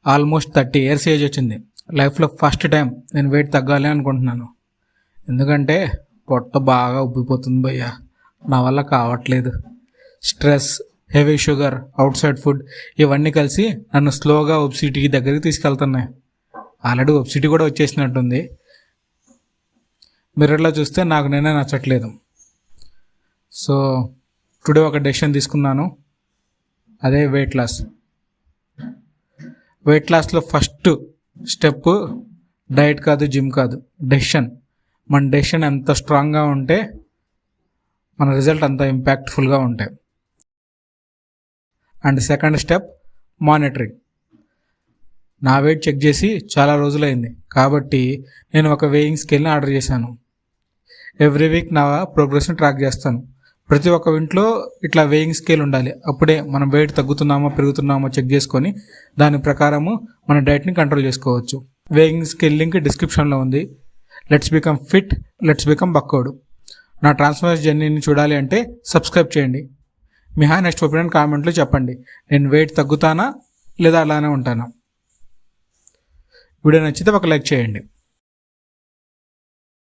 Almost 30 years age వచ్చింది. లైఫ్లో first time నేను వెయిట్ తగ్గాలి అనుకుంటున్నాను. ఎందుకంటే పొట్ట బాగా ఉబ్బిపోతుంది భయ్యా, నా వల్ల కావట్లేదు. Stress, heavy sugar, out side food ఇవన్నీ కలిసి నన్ను స్లోగా ఒబిసిటీ దగ్గరికి తీసుకెళ్తున్నాయి. ఆల్రెడీ ఒబిసిటీ కూడా వచ్చేసినట్టుంది. మిర్రర్లో చూస్తే నాకు నేనే నచ్చట్లేదు. సో టుడే ఒక డెసిషన్ తీసుకున్నాను, అదే వెయిట్ లాస్. వెయిట్ లాస్లో ఫస్ట్ స్టెప్ డైట్ కాదు, జిమ్ కాదు, డెసిషన్. మన డెసిషన్ ఎంత స్ట్రాంగ్గా ఉంటే మన రిజల్ట్ అంత ఇంపాక్ట్ఫుల్గా ఉంటాయి. And second step monitoring. నా వెయిట్ చెక్ చేసి చాలా రోజులైంది కాబట్టి నేను ఒక వేయింగ్ స్కేల్ని ఆర్డర్ చేశాను. ఎవ్రీ వీక్ నా ప్రోగ్రెస్ని ట్రాక్ చేస్తాను. ప్రతి ఒక్క ఇంట్లో ఇట్లా వేయింగ్ స్కేల్ ఉండాలి. అప్పుడే మనం వెయిట్ తగ్గుతున్నామో పెరుగుతున్నామో చెక్ చేసుకొని దాని ప్రకారము మన డైట్ని కంట్రోల్ చేసుకోవచ్చు. వేయింగ్ స్కేల్ లింక్ డిస్క్రిప్షన్లో ఉంది. Let's become fit, let's become బక్కోడు. నా ట్రాన్స్ఫర్మేషన్ జర్నీని చూడాలి అంటే సబ్స్క్రైబ్ చేయండి. మీ నెక్స్ట్ ఒపీనియన్ కామెంట్లో చెప్పండి. నేను వెయిట్ తగ్గుతానా లేదా అలానే ఉంటానా? వీడియో నచ్చితే ఒక లైక్ చేయండి.